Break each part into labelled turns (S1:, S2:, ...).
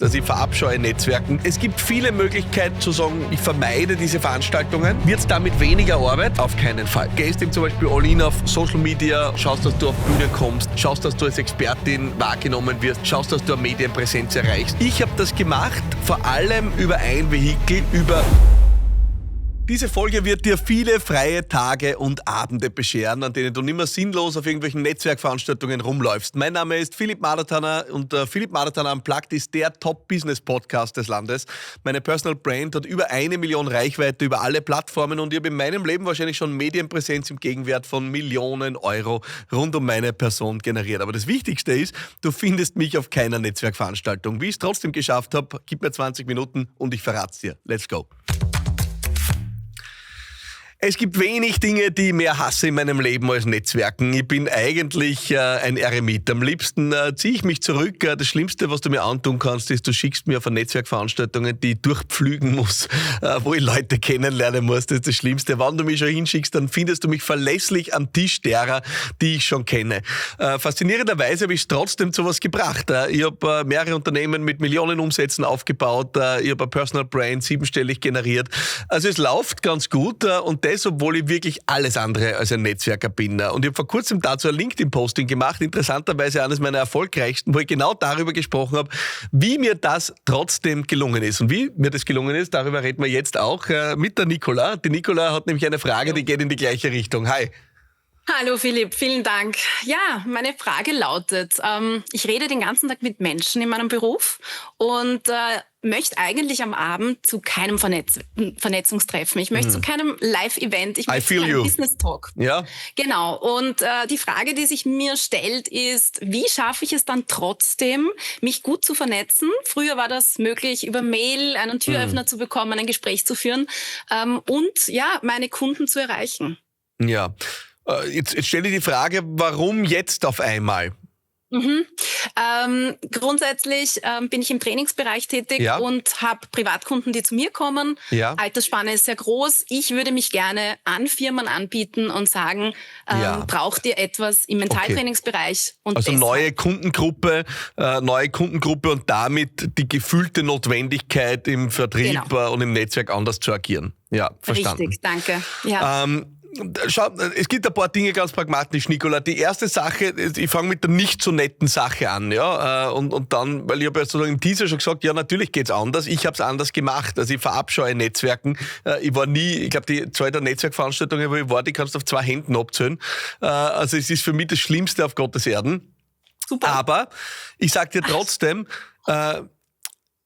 S1: Also ich verabscheue Netzwerken. Es gibt viele Möglichkeiten zu sagen, ich vermeide diese Veranstaltungen. Wird es damit weniger Arbeit? Auf keinen Fall. Gehst ihm zum Beispiel all in auf Social Media, schaust, dass du auf Bühne kommst, schaust, dass du als Expertin wahrgenommen wirst, schaust, dass du eine Medienpräsenz erreichst. Ich habe das gemacht, vor allem über ein Vehikel, über... Diese Folge wird dir viele freie Tage und Abende bescheren, an denen du nicht mehr sinnlos auf irgendwelchen Netzwerkveranstaltungen rumläufst. Mein Name ist Philipp Madertaner und Philipp Madertaner Unplugged ist der Top-Business-Podcast des Landes. Meine Personal Brand hat über 1 Million Reichweite über alle Plattformen und ich habe in meinem Leben wahrscheinlich schon Medienpräsenz im Gegenwert von Millionen Euro rund um meine Person generiert. Aber das Wichtigste ist, du findest mich auf keiner Netzwerkveranstaltung. Wie ich es trotzdem geschafft habe, gib mir 20 Minuten und ich verrate es dir. Let's go. Es gibt wenig Dinge, die ich mehr hasse in meinem Leben als Netzwerken. Ich bin eigentlich ein Eremit. Am liebsten ziehe ich mich zurück. Das Schlimmste, was du mir antun kannst, ist, du schickst mir auf Netzwerkveranstaltungen, die ich durchpflügen muss, wo ich Leute kennenlernen muss. Das ist das Schlimmste. Wenn du mich schon hinschickst, dann findest du mich verlässlich am Tisch derer, die ich schon kenne. Faszinierenderweise habe ich es trotzdem zu was gebracht. Ich habe mehrere Unternehmen mit Millionen Umsätzen aufgebaut. Ich habe ein Personal Brand 7-stellig generiert. Also es läuft ganz gut und das, obwohl ich wirklich alles andere als ein Netzwerker bin. Und ich habe vor kurzem dazu ein LinkedIn-Posting gemacht, interessanterweise eines meiner erfolgreichsten, wo ich genau darüber gesprochen habe, wie mir das trotzdem gelungen ist. Und wie mir das gelungen ist, darüber reden wir jetzt auch mit der Nicola. Die Nicola hat nämlich eine Frage, die geht in die gleiche Richtung. Hi.
S2: Hallo Philipp, vielen Dank. Ja, meine Frage lautet, ich rede den ganzen Tag mit Menschen in meinem Beruf und möchte eigentlich am Abend zu keinem Vernetzungstreffen. Ich möchte zu keinem Live-Event, ich möchte zu keinem Business-Talk.
S1: Ja.
S2: Genau. Und die Frage, die sich mir stellt, ist, wie schaffe ich es dann trotzdem, mich gut zu vernetzen? Früher war das möglich, über Mail einen Türöffner zu bekommen, ein Gespräch zu führen und ja, meine Kunden zu erreichen.
S1: Ja. Jetzt stelle ich die Frage, warum jetzt auf einmal?
S2: Grundsätzlich bin ich im Trainingsbereich tätig und habe Privatkunden, die zu mir kommen. Ja. Altersspanne ist sehr groß. Ich würde mich gerne an Firmen anbieten und sagen, braucht ihr etwas im Mentaltrainingsbereich? Und
S1: also neue Kundengruppe und damit die gefühlte Notwendigkeit im Vertrieb und im Netzwerk anders zu agieren. Ja, verstanden.
S2: Richtig, danke. Ja.
S1: Schau, es gibt ein paar Dinge ganz pragmatisch, Nicola. Die erste Sache, ich fange mit der nicht so netten Sache an, ja, und dann, weil ich habe ja sozusagen im Teaser schon gesagt, ja, natürlich geht's anders. Ich habe es anders gemacht. Also ich verabscheue Netzwerken. Ich war nie, ich glaube, die zweite Netzwerkveranstaltung, wo ich war, die kannst du auf 2 Händen abzählen. Also es ist für mich das Schlimmste auf Gottes Erden. Super. Aber ich sag dir trotzdem,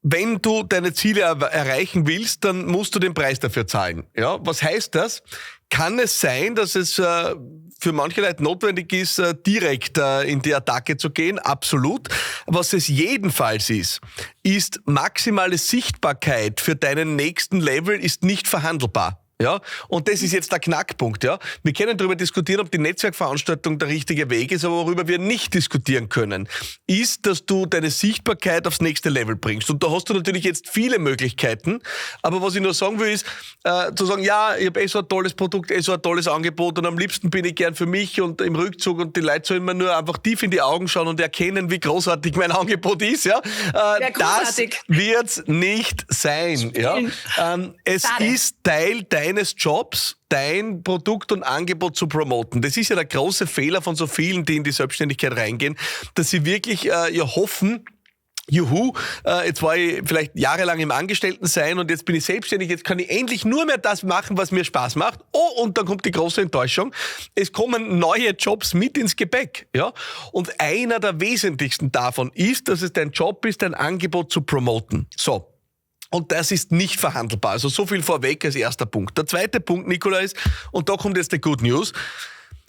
S1: wenn du deine Ziele erreichen willst, dann musst du den Preis dafür zahlen. Ja, was heißt das? Kann es sein, dass es für manche Leute notwendig ist, direkt in die Attacke zu gehen? Absolut. Was es jedenfalls ist maximale Sichtbarkeit für deinen nächsten Level ist nicht verhandelbar. Ja, und das ist jetzt der Knackpunkt. Ja, wir können darüber diskutieren, ob die Netzwerkveranstaltung der richtige Weg ist, aber worüber wir nicht diskutieren können, ist, dass du deine Sichtbarkeit aufs nächste Level bringst. Und da hast du natürlich jetzt viele Möglichkeiten. Aber was ich nur sagen will, ist, zu sagen, ja, ich habe so ein tolles Produkt, so ein tolles Angebot und am liebsten bin ich gern für mich und im Rückzug und die Leute sollen mir nur einfach tief in die Augen schauen und erkennen, wie großartig mein Angebot ist. Ja, das wird's nicht sein. Ja, es ist Teil deines Jobs, dein Produkt und Angebot zu promoten. Das ist ja der große Fehler von so vielen, die in die Selbstständigkeit reingehen, dass sie wirklich hoffen, juhu, jetzt war ich vielleicht jahrelang im Angestelltensein und jetzt bin ich selbstständig, jetzt kann ich endlich nur mehr das machen, was mir Spaß macht. Oh, und dann kommt die große Enttäuschung. Es kommen neue Jobs mit ins Gepäck. Ja? Und einer der wesentlichsten davon ist, dass es dein Job ist, dein Angebot zu promoten. So. Und das ist nicht verhandelbar. Also so viel vorweg als erster Punkt. Der zweite Punkt, Nicola, ist, und da kommt jetzt die Good News,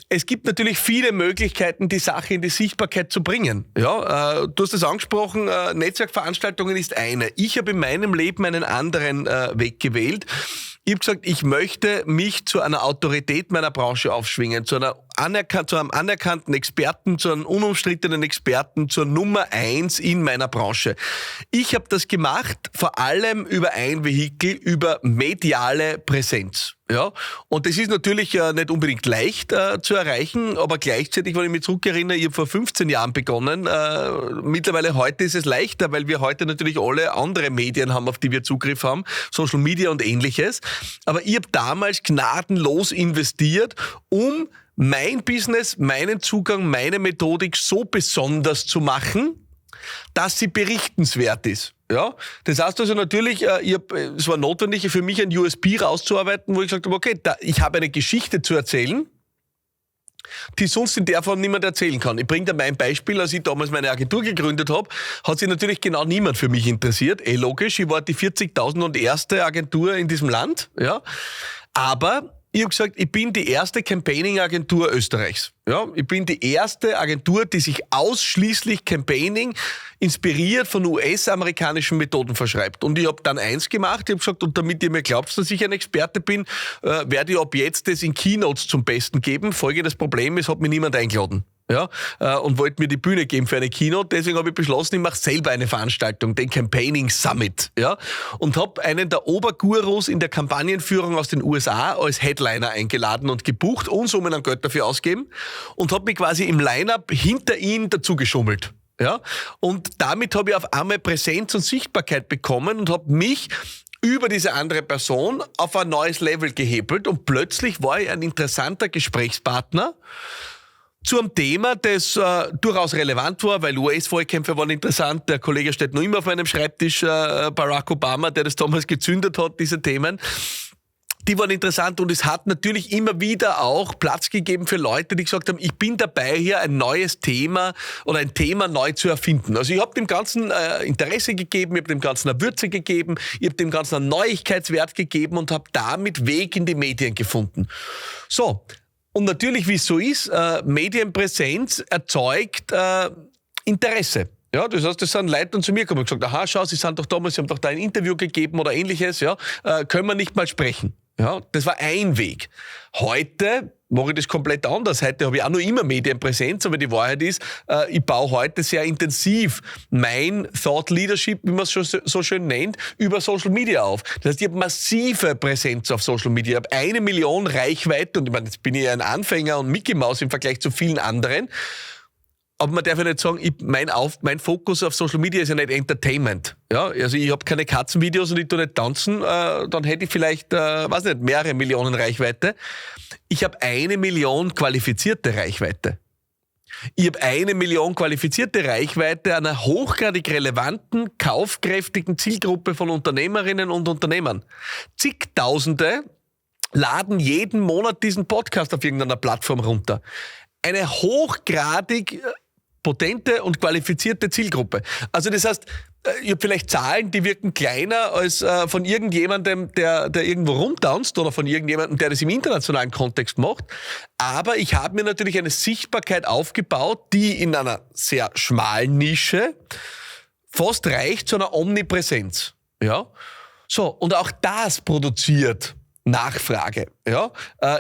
S1: es gibt natürlich viele Möglichkeiten, die Sache in die Sichtbarkeit zu bringen. Ja, du hast es angesprochen, Netzwerkveranstaltungen ist eine. Ich habe in meinem Leben einen anderen Weg gewählt. Ich habe gesagt, ich möchte mich zu einer Autorität meiner Branche aufschwingen, zu einer zu einem anerkannten Experten, zu einem unumstrittenen Experten, zur Nummer 1 in meiner Branche. Ich habe das gemacht, vor allem über ein Vehikel, über mediale Präsenz. Ja, und das ist natürlich nicht unbedingt leicht zu erreichen, aber gleichzeitig, wenn ich mich zurückerinnere, ich habe vor 15 Jahren begonnen. Mittlerweile heute ist es leichter, weil wir heute natürlich alle andere Medien haben, auf die wir Zugriff haben, Social Media und Ähnliches. Aber ich habe damals gnadenlos investiert, um mein Business, meinen Zugang, meine Methodik so besonders zu machen, dass sie berichtenswert ist. Ja, das heißt also natürlich, es war notwendig für mich, ein USP rauszuarbeiten, wo ich gesagt habe, okay, ich habe eine Geschichte zu erzählen, die sonst in der Form niemand erzählen kann. Ich bringe dir mein Beispiel, als ich damals meine Agentur gegründet habe, hat sich natürlich genau niemand für mich interessiert. Logisch, ich war die 40.001. Agentur in diesem Land, ja, aber ich habe gesagt, ich bin die erste Campaigning-Agentur Österreichs. Ja, ich bin die erste Agentur, die sich ausschließlich Campaigning inspiriert von US-amerikanischen Methoden verschreibt. Und ich habe dann eins gemacht, ich habe gesagt, und damit ihr mir glaubt, dass ich ein Experte bin, werde ich ab jetzt das in Keynotes zum Besten geben. Folgendes Problem, es hat mich niemand eingeladen. Ja, und wollte mir die Bühne geben für eine Keynote. Deswegen habe ich beschlossen, ich mache selber eine Veranstaltung, den Campaigning Summit. Ja, und habe einen der Obergurus in der Kampagnenführung aus den USA als Headliner eingeladen und gebucht, Unsummen an Geld dafür ausgeben und habe mich quasi im Line-Up hinter ihn dazu geschummelt. Ja, und damit habe ich auf einmal Präsenz und Sichtbarkeit bekommen und habe mich über diese andere Person auf ein neues Level gehebelt und plötzlich war ich ein interessanter Gesprächspartner zu einem Thema, das durchaus relevant war, weil US-Wahlkämpfe waren interessant. Der Kollege steht noch immer auf meinem Schreibtisch, Barack Obama, der das damals gezündet hat, diese Themen. Die waren interessant und es hat natürlich immer wieder auch Platz gegeben für Leute, die gesagt haben, ich bin dabei, hier ein neues Thema oder ein Thema neu zu erfinden. Also ich habe dem Ganzen Interesse gegeben, ich habe dem Ganzen eine Würze gegeben, ich habe dem Ganzen einen Neuigkeitswert gegeben und habe damit Weg in die Medien gefunden. So. Und natürlich, wie es so ist, Medienpräsenz erzeugt Interesse. Ja, das heißt, das sind Leute dann zu mir gekommen und gesagt, aha, schau, Sie haben doch da ein Interview gegeben oder Ähnliches, ja, können wir nicht mal sprechen. Ja, das war ein Weg. Heute mache ich das komplett anders. Heute habe ich auch noch immer Medienpräsenz, aber die Wahrheit ist, ich baue heute sehr intensiv mein Thought Leadership, wie man es schon so schön nennt, über Social Media auf. Das heißt, ich habe massive Präsenz auf Social Media. Ich habe 1 Million Reichweite und ich meine, jetzt bin ich ein Anfänger und Mickey Mouse im Vergleich zu vielen anderen. Aber man darf ja nicht sagen, mein Fokus auf Social Media ist ja nicht Entertainment. Ja, also ich habe keine Katzenvideos und ich tue nicht tanzen, dann hätte ich vielleicht, mehrere Millionen Reichweite. Ich habe 1 Million qualifizierte Reichweite. Ich habe 1 Million qualifizierte Reichweite einer hochgradig relevanten, kaufkräftigen Zielgruppe von Unternehmerinnen und Unternehmern. Zigtausende laden jeden Monat diesen Podcast auf irgendeiner Plattform runter. Eine hochgradig potente und qualifizierte Zielgruppe. Also das heißt, ich habe vielleicht Zahlen, die wirken kleiner als von irgendjemandem, der irgendwo rumtanzt oder von irgendjemandem, der das im internationalen Kontext macht. Aber ich habe mir natürlich eine Sichtbarkeit aufgebaut, die in einer sehr schmalen Nische fast reicht zu einer Omnipräsenz. Ja? So, und auch das produziert Nachfrage. Ja?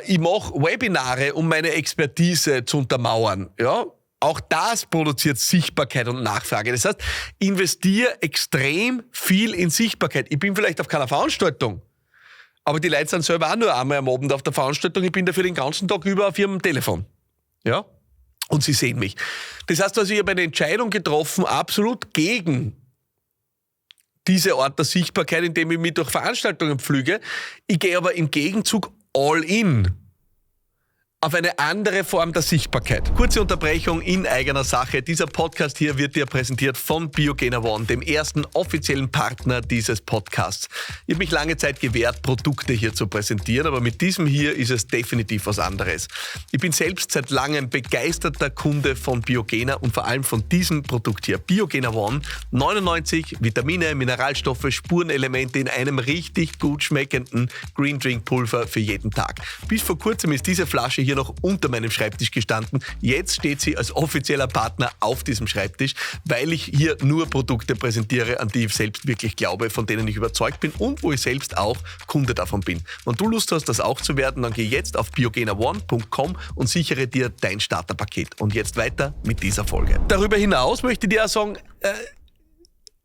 S1: Ich mache Webinare, um meine Expertise zu untermauern. Ja? Auch das produziert Sichtbarkeit und Nachfrage. Das heißt, investiere extrem viel in Sichtbarkeit. Ich bin vielleicht auf keiner Veranstaltung, aber die Leute sind selber auch nur einmal am Abend auf der Veranstaltung. Ich bin dafür den ganzen Tag über auf ihrem Telefon. Ja? Und sie sehen mich. Das heißt also, ich habe eine Entscheidung getroffen, absolut gegen diese Art der Sichtbarkeit, indem ich mich durch Veranstaltungen pflüge. Ich gehe aber im Gegenzug all in auf eine andere Form der Sichtbarkeit. Kurze Unterbrechung in eigener Sache. Dieser Podcast hier wird dir präsentiert von Biogena One, dem ersten offiziellen Partner dieses Podcasts. Ich habe mich lange Zeit gewehrt, Produkte hier zu präsentieren, aber mit diesem hier ist es definitiv was anderes. Ich bin selbst seit langem begeisterter Kunde von Biogena und vor allem von diesem Produkt hier. Biogena One, 99 Vitamine, Mineralstoffe, Spurenelemente in einem richtig gut schmeckenden Green Drink Pulver für jeden Tag. Bis vor kurzem ist diese Flasche hier hier noch unter meinem Schreibtisch gestanden. Jetzt steht sie als offizieller Partner auf diesem Schreibtisch, weil ich hier nur Produkte präsentiere, an die ich selbst wirklich glaube, von denen ich überzeugt bin und wo ich selbst auch Kunde davon bin. Wenn du Lust hast, das auch zu werden, dann geh jetzt auf biogenaone.com und sichere dir dein Starterpaket. Und jetzt weiter mit dieser Folge. Darüber hinaus möchte ich dir auch sagen,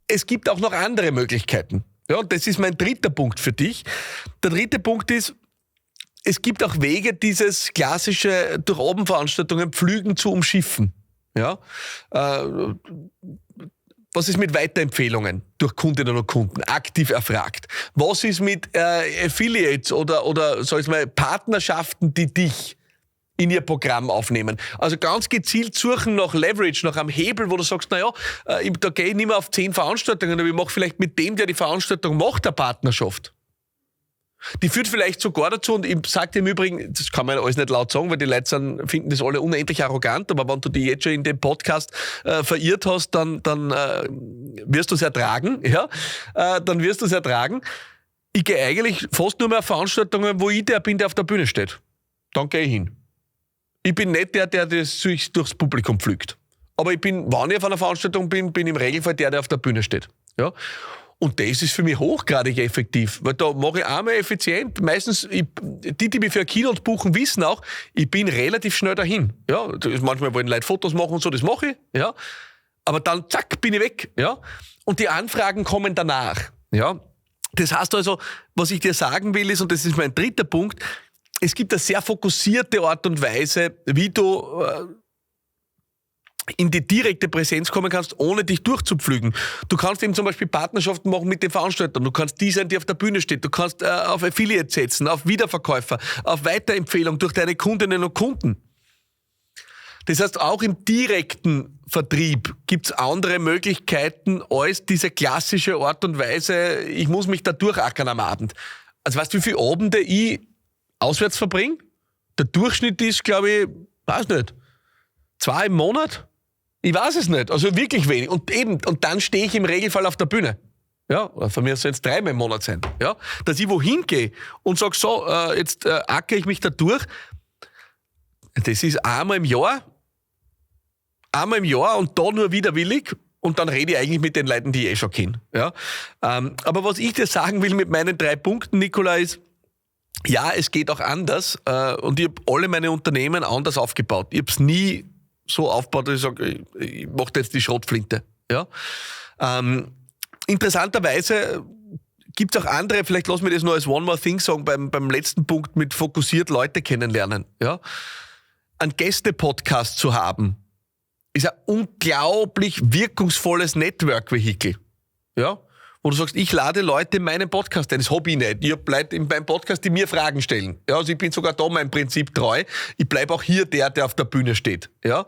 S1: es gibt auch noch andere Möglichkeiten. Ja, und das ist mein dritter Punkt für dich. Der dritte Punkt ist, es gibt auch Wege, dieses klassische durch Abendveranstaltungen Pflügen zu umschiffen. Ja? Was ist mit Weiterempfehlungen durch Kundinnen und Kunden, aktiv erfragt? Was ist mit Affiliates oder sag ich mal, Partnerschaften, die dich in ihr Programm aufnehmen? Also ganz gezielt suchen nach Leverage, nach einem Hebel, wo du sagst, naja, da gehe ich nicht mehr auf 10 Veranstaltungen, aber ich mache vielleicht mit dem, der die Veranstaltung macht, eine Partnerschaft. Die führt vielleicht sogar dazu, und ich sage dir im Übrigen, das kann man alles nicht laut sagen, weil die Leute finden das alle unendlich arrogant, aber wenn du dich jetzt schon in dem Podcast verirrt hast, dann wirst du es ertragen. Ja? Dann wirst du es ertragen. Ich gehe eigentlich fast nur mehr auf Veranstaltungen, wo ich der bin, der auf der Bühne steht. Dann gehe ich hin. Ich bin nicht der das sich durchs Publikum pflügt. Aber ich bin, wenn ich auf einer Veranstaltung bin, bin ich im Regelfall der auf der Bühne steht. Ja? Und das ist für mich hochgradig effektiv, weil da mache ich einmal effizient. Meistens, die mich für ein Keynote buchen, wissen auch, ich bin relativ schnell dahin. Ja, manchmal wollen Leute Fotos machen und so, das mache ich. Ja. Aber dann, zack, bin ich weg. Ja. Und die Anfragen kommen danach. Ja. Das heißt also, was ich dir sagen will ist, und das ist mein dritter Punkt, es gibt eine sehr fokussierte Art und Weise, wie du in die direkte Präsenz kommen kannst, ohne dich durchzupflügen. Du kannst eben zum Beispiel Partnerschaften machen mit den Veranstaltern. Du kannst die sein, die auf der Bühne steht. Du kannst auf Affiliate setzen, auf Wiederverkäufer, auf Weiterempfehlung durch deine Kundinnen und Kunden. Das heißt, auch im direkten Vertrieb gibt's andere Möglichkeiten als diese klassische Art und Weise, ich muss mich da durchackern am Abend. Also weißt du, wie viele Abende ich auswärts verbringe? Der Durchschnitt ist, glaube ich, weiß nicht, 2 im Monat? Ich weiß es nicht. Also wirklich wenig. Und dann stehe ich im Regelfall auf der Bühne. Ja, oder von mir soll es 3 Mal im Monat sein. Ja, dass ich wohin gehe und sage, so, jetzt ackere ich mich da durch. Das ist einmal im Jahr und da nur widerwillig. Und dann rede ich eigentlich mit den Leuten, die ich eh schon kenne. Ja? Aber was ich dir sagen will mit meinen 3 Punkten, Nicola, ist, ja, es geht auch anders. Und ich habe alle meine Unternehmen anders aufgebaut. Ich habe es nie so aufgebaut, dass ich sage, ich mache jetzt die Schrotflinte. Ja? Interessanterweise gibt es auch andere, vielleicht lass mich das nur als One More Thing sagen, beim letzten Punkt mit fokussiert Leute kennenlernen. Ja? Ein Gäste-Podcast zu haben, ist ein unglaublich wirkungsvolles Network-Vehikel. Ja? Wo du sagst, ich lade Leute in meinen Podcast ein. Das habe ich nicht. Ich habe Leute in meinem Podcast, die mir Fragen stellen. Ja, also ich bin sogar da meinem Prinzip treu. Ich bleibe auch hier der auf der Bühne steht. Ja.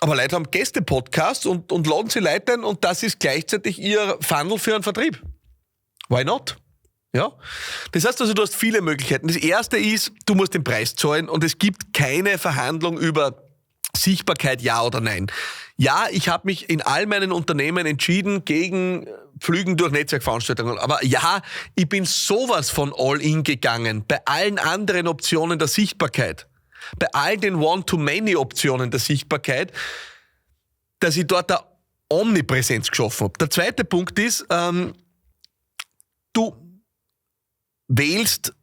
S1: Aber Leute haben Gäste-Podcasts und laden sie Leute ein und das ist gleichzeitig ihr Funnel für einen Vertrieb. Why not? Ja. Das heißt also, du hast viele Möglichkeiten. Das erste ist, du musst den Preis zahlen und es gibt keine Verhandlung über Sichtbarkeit, ja oder nein. Ja, ich habe mich in all meinen Unternehmen entschieden gegen Pflügen durch Netzwerkveranstaltungen. Aber ja, ich bin sowas von All-In gegangen bei allen anderen Optionen der Sichtbarkeit. Bei all den One-to-Many-Optionen der Sichtbarkeit, dass ich dort eine Omnipräsenz geschaffen habe. Der zweite Punkt ist, du wählst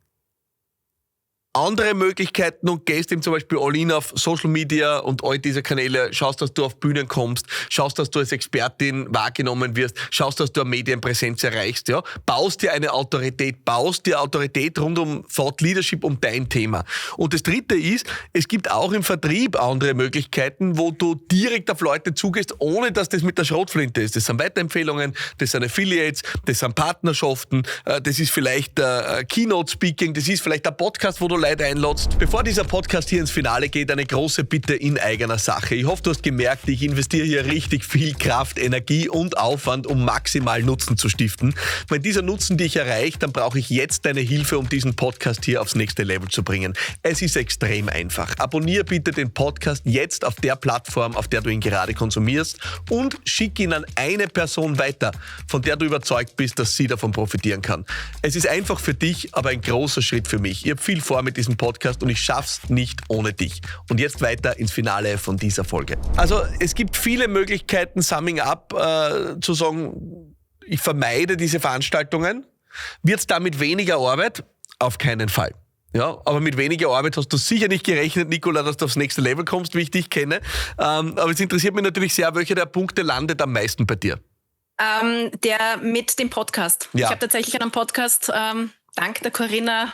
S1: andere Möglichkeiten und gehst eben zum Beispiel all-in auf Social Media und all diese Kanäle, schaust, dass du auf Bühnen kommst, schaust, dass du als Expertin wahrgenommen wirst, schaust, dass du eine Medienpräsenz erreichst, ja, baust dir eine Autorität, baust dir Autorität rund um Thought Leadership, um dein Thema. Und das dritte ist, es gibt auch im Vertrieb andere Möglichkeiten, wo du direkt auf Leute zugehst, ohne dass das mit der Schrotflinte ist. Das sind Weiterempfehlungen, das sind Affiliates, das sind Partnerschaften, das ist vielleicht Keynote-Speaking, das ist vielleicht ein Podcast, wo du Leute einladst. Bevor dieser Podcast hier ins Finale geht, eine große Bitte in eigener Sache. Ich hoffe, du hast gemerkt, ich investiere hier richtig viel Kraft, Energie und Aufwand, um maximal Nutzen zu stiften. Wenn dieser Nutzen dich erreicht, dann brauche ich jetzt deine Hilfe, um diesen Podcast hier aufs nächste Level zu bringen. Es ist extrem einfach. Abonniere bitte den Podcast jetzt auf der Plattform, auf der du ihn gerade konsumierst und schick ihn an eine Person weiter, von der du überzeugt bist, dass sie davon profitieren kann. Es ist einfach für dich, aber ein großer Schritt für mich. Ich habe viel vor mit mit diesem Podcast und ich schaff's nicht ohne dich. Und jetzt weiter ins Finale von dieser Folge. Also es gibt viele Möglichkeiten, Summing Up, zu sagen, ich vermeide diese Veranstaltungen. Wird's damit weniger Arbeit? Auf keinen Fall. Ja, aber mit weniger Arbeit hast du sicher nicht gerechnet, Nicola, dass du aufs nächste Level kommst, wie ich dich kenne. Aber es interessiert mich natürlich sehr, welcher der Punkte landet am meisten bei dir?
S2: Der mit dem Podcast.
S1: Ja.
S2: Ich habe tatsächlich einen Podcast dank der Corinna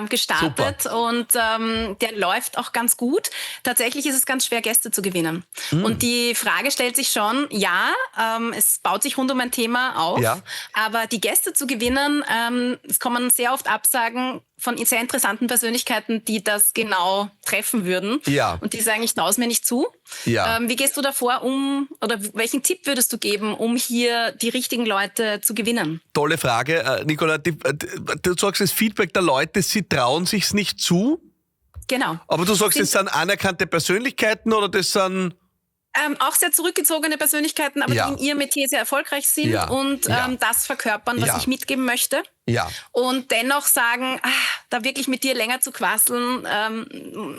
S2: gestartet. Super. Und der läuft auch ganz gut. Tatsächlich ist es ganz schwer, Gäste zu gewinnen. Und die Frage stellt sich schon, es baut sich rund um ein Thema auf, aber die Gäste zu gewinnen, es kommen sehr oft Absagen von sehr interessanten Persönlichkeiten, die das genau treffen würden. Ja. Und die sagen, ich traue es mir nicht zu. Ja. Wie gehst du davor oder welchen Tipp würdest du geben, um hier die richtigen Leute zu gewinnen?
S1: Tolle Frage. Nicola, du sagst das Feedback der Leute, sie trauen sich's nicht zu.
S2: Genau.
S1: Aber du sagst, das sind anerkannte Persönlichkeiten oder das sind...
S2: Auch sehr zurückgezogene Persönlichkeiten, aber die in ihrem Metier sehr erfolgreich sind und das verkörpern, was ich mitgeben möchte. Ja. Und dennoch sagen, da wirklich mit dir länger zu quasseln,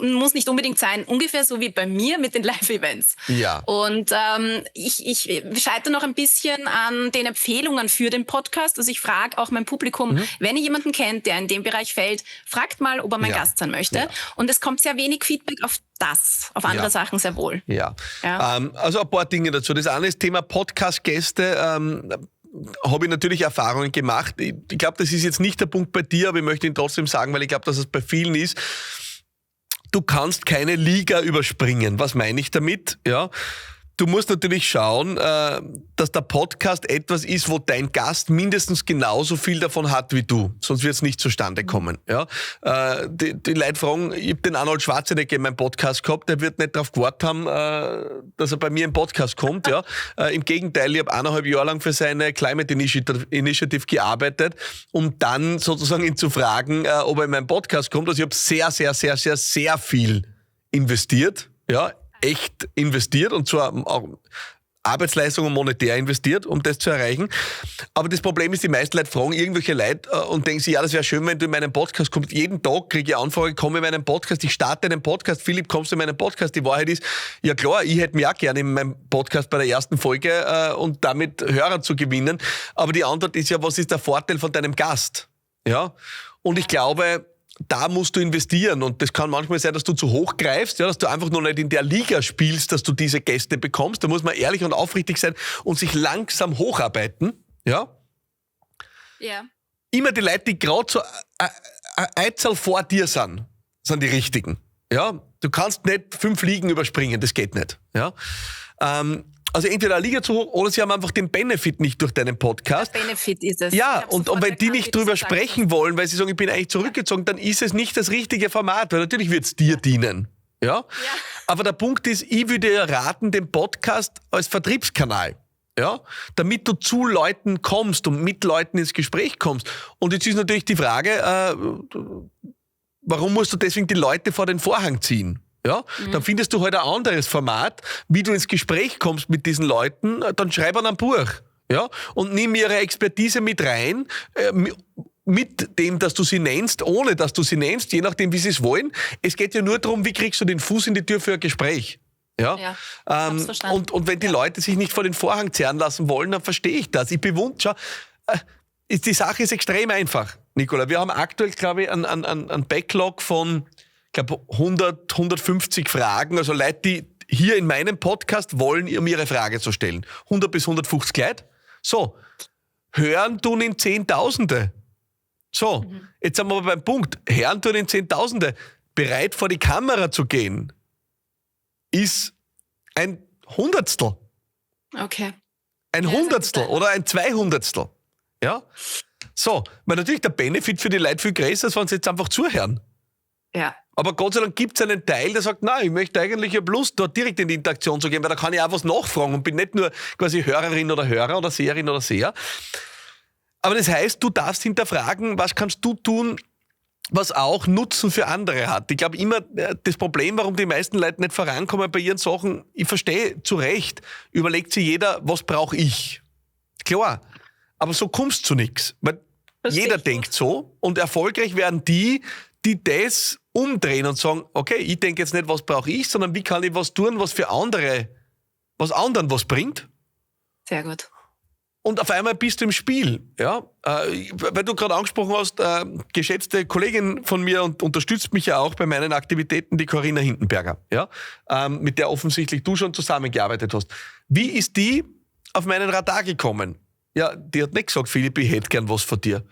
S2: muss nicht unbedingt sein. Ungefähr so wie bei mir mit den Live-Events. Ja. Und ich scheitere noch ein bisschen an den Empfehlungen für den Podcast. Also ich frage auch mein Publikum, wenn ihr jemanden kennt, der in dem Bereich fällt, fragt mal, ob er mein Gast sein möchte. Ja. Und es kommt sehr wenig Feedback auf andere Sachen sehr wohl. Ja. Also ein paar Dinge dazu. Das eine ist Thema Podcast-Gäste. Habe ich natürlich Erfahrungen gemacht. Ich glaube, das ist jetzt nicht der Punkt bei dir, aber ich möchte ihn trotzdem sagen, weil ich glaube, dass es bei vielen ist. Du kannst keine Liga überspringen. Was meine ich damit? Ja. Du musst natürlich schauen, dass der Podcast etwas ist, wo dein Gast mindestens genauso viel davon hat wie du. Sonst wird es nicht zustande kommen. Ja? Die Leute fragen, ich habe den Arnold Schwarzenegger in meinem Podcast gehabt, der wird nicht darauf gewartet haben, dass er bei mir im Podcast kommt. Ja? Im Gegenteil, ich habe 1,5 Jahre lang für seine Climate Initiative gearbeitet, um dann sozusagen ihn zu fragen, ob er in meinen Podcast kommt. Also ich habe sehr, sehr, sehr, sehr, sehr viel investiert. Ja, echt investiert und zwar auch Arbeitsleistung und monetär investiert, um das zu erreichen. Aber das Problem ist, die meisten Leute fragen irgendwelche Leute und denken sich, ja, das wäre schön, wenn du in meinen Podcast kommst. Jeden Tag kriege ich Anfrage, komm in meinen Podcast, ich starte einen Podcast. Philipp, kommst du in meinen Podcast? Die Wahrheit ist, ja klar, ich hätte mich auch gerne in meinem Podcast bei der ersten Folge und damit Hörer zu gewinnen. Aber die Antwort ist ja, was ist der Vorteil von deinem Gast? Ja. Und ich glaube, da musst du investieren und das kann manchmal sein, dass du zu hoch greifst, ja, dass du einfach noch nicht in der Liga spielst, dass du diese Gäste bekommst. Da muss man ehrlich und aufrichtig sein und sich langsam hocharbeiten. Ja. Ja. Immer die Leute, die gerade so ein Einzel vor dir sind die richtigen. Ja. Du kannst nicht 5 Ligen überspringen, das geht nicht. Ja. Also entweder eine Liga zu hoch oder sie haben einfach den Benefit nicht durch deinen Podcast. Der Benefit ist es. Ja, und wenn die nicht drüber sprechen wollen, weil sie sagen, ich bin eigentlich zurückgezogen, dann ist es nicht das richtige Format, weil natürlich wird es dir dienen. Ja? Aber der Punkt ist, ich würde dir raten, den Podcast als Vertriebskanal. Ja? Damit du zu Leuten kommst und mit Leuten ins Gespräch kommst. Und jetzt ist natürlich die Frage, warum musst du deswegen die Leute vor den Vorhang ziehen? Ja, dann findest du halt ein anderes Format, wie du ins Gespräch kommst mit diesen Leuten, dann schreib an ein Buch. Ja, und nimm ihre Expertise mit rein, mit dem, dass du sie nennst, ohne dass du sie nennst, je nachdem, wie sie es wollen. Es geht ja nur darum, wie kriegst du den Fuß in die Tür für ein Gespräch. Ja, und wenn die Leute sich nicht vor den Vorhang zerren lassen wollen, dann verstehe ich das. Ich bewundere, die Sache ist extrem einfach, Nicola. Wir haben aktuell, glaube ich, einen Backlog von 150 Fragen, also Leute, die hier in meinem Podcast wollen, um ihre Frage zu stellen. 100 bis 150 Leute. So, hören tun in Zehntausende. So, jetzt sind wir aber beim Punkt. Hören tun in Zehntausende. Bereit vor die Kamera zu gehen, ist ein Hundertstel. Okay.
S1: Ein Hundertstel oder ein Zweihundertstel. Ja? So, weil natürlich der Benefit für die Leute viel größer ist, wenn sie jetzt einfach zuhören. Ja. Aber Gott sei Dank gibt es einen Teil, der sagt, nein, ich möchte eigentlich ja Lust, dort direkt in die Interaktion zu gehen, weil da kann ich auch was nachfragen und bin nicht nur quasi Hörerin oder Hörer oder Seherin oder Seher. Aber das heißt, du darfst hinterfragen, was kannst du tun, was auch Nutzen für andere hat. Ich glaube immer, das Problem, warum die meisten Leute nicht vorankommen bei ihren Sachen, ich verstehe zu Recht, überlegt sich jeder, was brauche ich? Klar, aber so kommst du zu nichts. Weil jeder denkt so und erfolgreich werden die die das umdrehen und sagen, okay, ich denke jetzt nicht, was brauche ich, sondern wie kann ich was tun, was für andere, was anderen was bringt.
S2: Sehr gut.
S1: Und auf einmal bist du im Spiel. Ja? Weil du gerade angesprochen hast, geschätzte Kollegin von mir und unterstützt mich ja auch bei meinen Aktivitäten, die Corinna Hindenberger, ja? Mit der offensichtlich du schon zusammengearbeitet hast. Wie ist die auf meinen Radar gekommen? Ja, die hat nicht gesagt, Philipp, ich hätte gern was von dir.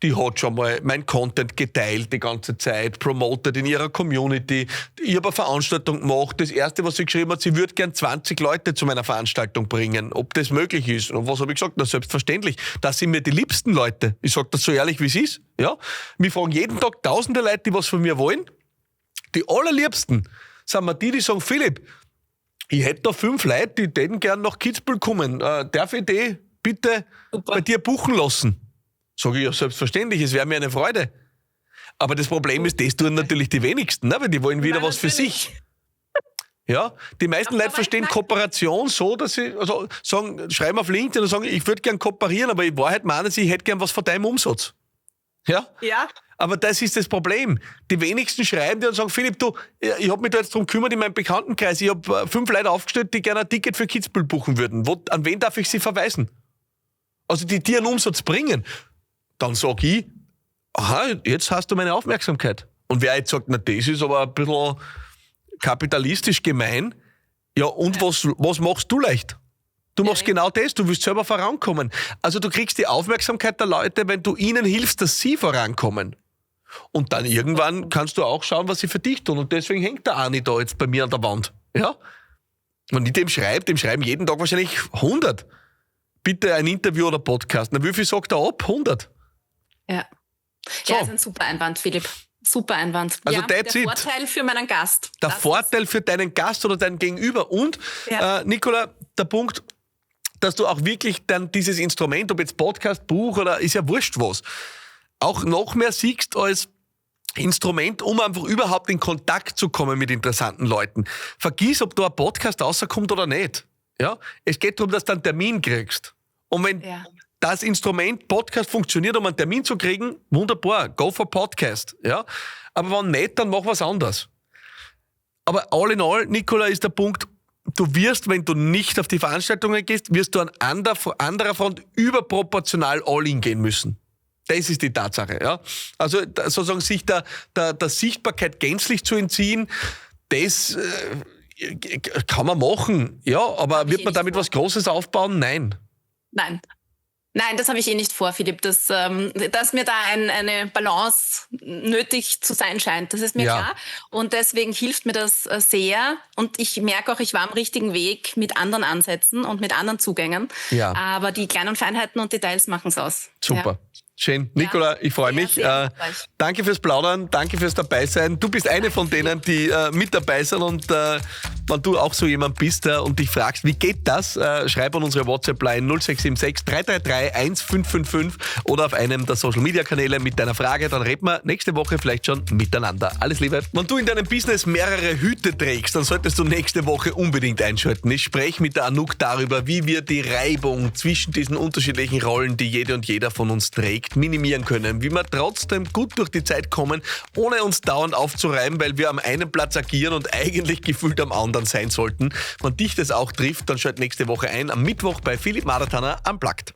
S1: Die hat schon mal mein Content geteilt die ganze Zeit, promotet in ihrer Community. Ich habe eine Veranstaltung gemacht. Das Erste, was sie geschrieben hat, sie würde gern 20 Leute zu meiner Veranstaltung bringen, ob das möglich ist. Und was habe ich gesagt? Na, selbstverständlich. Das sind mir die liebsten Leute. Ich sage das so ehrlich, wie es ist. Ja? Mich fragen jeden Tag tausende Leute, die was von mir wollen. Die allerliebsten sind mir die sagen, Philipp, ich hätte da 5 Leute, die täten gern nach Kitzbühel kommen. Darf ich die bitte bei dir buchen lassen? Sage ich, ja, selbstverständlich, es wäre mir eine Freude. Aber das Problem ist, das tun natürlich die wenigsten, ne? Weil die wollen wieder was für sich. Ja, die meisten Leute verstehen Kooperation so, dass sie sagen, schreiben auf LinkedIn und sagen, ich würde gern kooperieren, aber in Wahrheit meinen sie, ich hätte gern was von deinem Umsatz. Ja?
S2: Ja.
S1: Aber das ist das Problem. Die wenigsten schreiben dir und sagen, Philipp, du, ich habe mich da jetzt drum gekümmert in meinem Bekanntenkreis, ich habe 5 Leute aufgestellt, die gerne ein Ticket für Kitzbühel buchen würden. An wen darf ich sie verweisen? Also die dir einen Umsatz bringen. Dann sag ich, aha, jetzt hast du meine Aufmerksamkeit. Und wer jetzt sagt, na, das ist aber ein bisschen kapitalistisch gemein, ja, und was machst du leicht? Du machst genau das, du willst selber vorankommen. Also du kriegst die Aufmerksamkeit der Leute, wenn du ihnen hilfst, dass sie vorankommen. Und dann irgendwann kannst du auch schauen, was sie für dich tun. Und deswegen hängt der Arni da jetzt bei mir an der Wand. Ja? Wenn ich dem schreiben jeden Tag wahrscheinlich 100. Bitte ein Interview oder Podcast. Na, wie viel sagt er ab? 100.
S2: Ja.
S1: So.
S2: Ja, ist ein super Einwand, Philipp. Super Einwand.
S1: Also
S2: ja, der Vorteil für meinen Gast.
S1: Der Vorteil für deinen Gast oder dein Gegenüber. Und, Nicola, der Punkt, dass du auch wirklich dann dieses Instrument, ob jetzt Podcast, Buch oder ist ja wurscht was, auch noch mehr siehst als Instrument, um einfach überhaupt in Kontakt zu kommen mit interessanten Leuten. Vergiss, ob da ein Podcast rauskommt oder nicht. Ja? Es geht darum, dass du einen Termin kriegst. Und wenn das Instrument Podcast funktioniert, um einen Termin zu kriegen, wunderbar, go for Podcast. Ja? Aber wenn nicht, dann mach was anderes. Aber all in all, Nicola, ist der Punkt, du wirst, wenn du nicht auf die Veranstaltungen gehst, wirst du an anderer Front überproportional all in gehen müssen. Das ist die Tatsache. Ja? Also sozusagen sich der Sichtbarkeit gänzlich zu entziehen, das kann man machen. Ja, aber wird man damit was Großes aufbauen? Nein.
S2: Nein, das habe ich nicht vor, Philipp. Dass mir da eine Balance nötig zu sein scheint. Das ist mir klar. Und deswegen hilft mir das sehr. Und ich merke auch, ich war am richtigen Weg mit anderen Ansätzen und mit anderen Zugängen. Ja. Aber die kleinen Feinheiten und Details machen es aus.
S1: Super. Ja. Schön. Nicola, ich freue mich. Danke fürs Plaudern, danke fürs Dabeisein. Du bist eine von denen, die mit dabei sind und wenn du auch so jemand bist und dich fragst, wie geht das, schreib an unsere WhatsApp-Line 0676 333 1555 oder auf einem der Social-Media-Kanäle mit deiner Frage, dann reden wir nächste Woche vielleicht schon miteinander. Alles Liebe. Wenn du in deinem Business mehrere Hüte trägst, dann solltest du nächste Woche unbedingt einschalten. Ich spreche mit der Anouk darüber, wie wir die Reibung zwischen diesen unterschiedlichen Rollen, die jede und jeder von uns trägt, minimieren können, wie wir trotzdem gut durch die Zeit kommen, ohne uns dauernd aufzureiben, weil wir am einen Platz agieren und eigentlich gefühlt am anderen sein sollten. Wenn dich das auch trifft, dann schalt nächste Woche ein, am Mittwoch bei Philipp Maratana Unplugged.